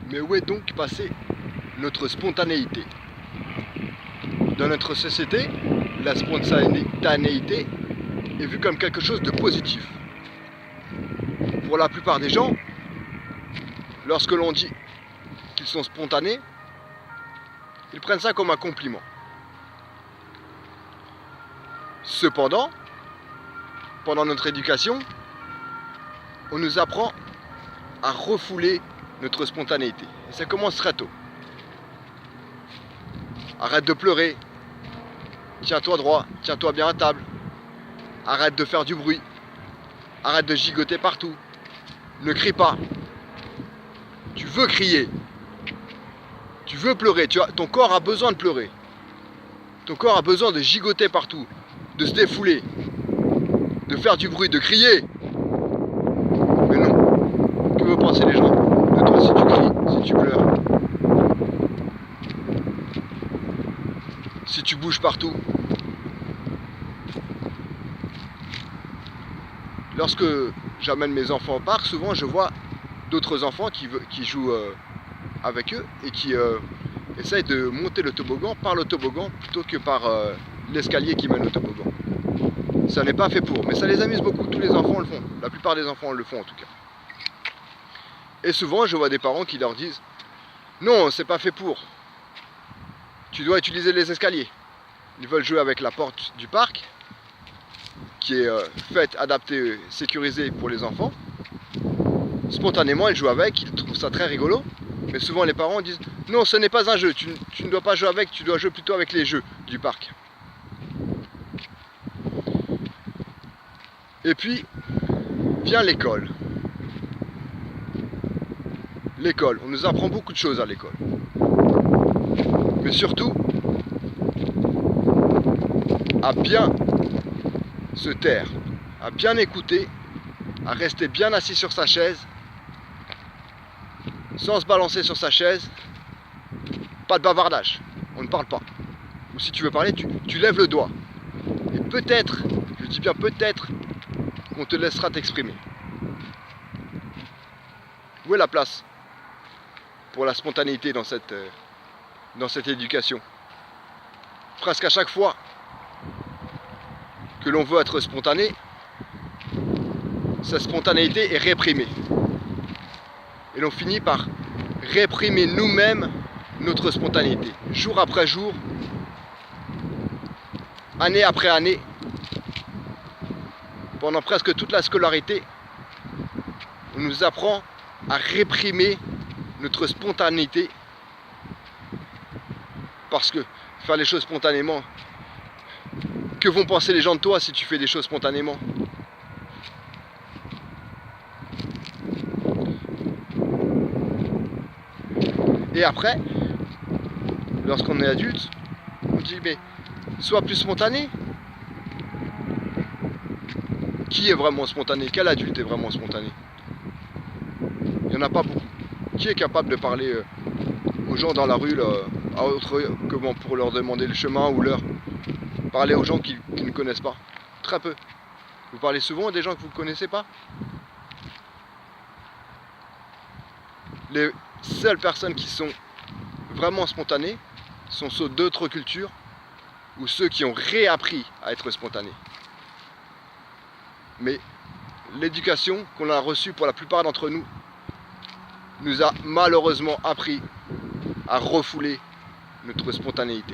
Mais où est donc passée notre spontanéité? Dans notre société, la spontanéité est vue comme quelque chose de positif. Pour la plupart des gens, lorsque l'on dit qu'ils sont spontanés, ils prennent ça comme un compliment. Cependant, pendant notre éducation, on nous apprend à refouler notre spontanéité. Et ça commence très tôt. Arrête de pleurer. Tiens-toi droit. Tiens-toi bien à table. Arrête de faire du bruit. Arrête de gigoter partout. Ne crie pas. Tu veux crier. Tu veux pleurer. Ton corps a besoin de pleurer. Ton corps a besoin de gigoter partout. De se défouler. De faire du bruit. De crier. Mais non. Que veulent penser les gens de toi si tu cries, si tu pleures, si tu bouges partout? Lorsque j'amène mes enfants au parc, souvent je vois d'autres enfants qui jouent avec eux et qui essayent de monter le toboggan par le toboggan plutôt que par l'escalier qui mène au toboggan. Ça n'est pas fait pour, mais ça les amuse beaucoup. Tous les enfants le font. La plupart des enfants le font en tout cas. Et souvent, je vois des parents qui leur disent « Non, c'est pas fait pour. Tu dois utiliser les escaliers. » Ils veulent jouer avec la porte du parc, qui est faite, adaptée, sécurisée pour les enfants. Spontanément, ils jouent avec, ils trouvent ça très rigolo. Mais souvent, les parents disent « Non, ce n'est pas un jeu. Tu ne dois pas jouer avec, tu dois jouer plutôt avec les jeux du parc. » Et puis, vient l'école. L'école, on nous apprend beaucoup de choses à l'école. Mais surtout, à bien se taire, à bien écouter, à rester bien assis sur sa chaise, sans se balancer sur sa chaise, pas de bavardage, on ne parle pas. Ou si tu veux parler, tu lèves le doigt. Et peut-être, je dis bien peut-être, qu'on te laissera t'exprimer. Où est la place pour la spontanéité dans cette éducation? Presque à chaque fois que l'on veut être spontané, sa spontanéité est réprimée. Et l'on finit par réprimer nous-mêmes notre spontanéité. Jour après jour, année après année, pendant presque toute la scolarité, on nous apprend à réprimer notre spontanéité parce que faire les choses spontanément, que vont penser les gens de toi si tu fais des choses spontanément? Et après, lorsqu'on est adulte, on dit mais sois plus spontané. Qui est vraiment spontané? Quel adulte est vraiment spontané? Il n'y en a pas beaucoup. Qui est capable de parler aux gens dans la rue, comment pour leur demander le chemin ou leur parler aux gens qui ne connaissent pas? Très peu. Vous parlez souvent à des gens que vous ne connaissez pas? Les seules personnes qui sont vraiment spontanées sont ceux d'autres cultures ou ceux qui ont réappris à être spontanés. Mais l'éducation qu'on a reçue pour la plupart d'entre nous nous a malheureusement appris à refouler notre spontanéité.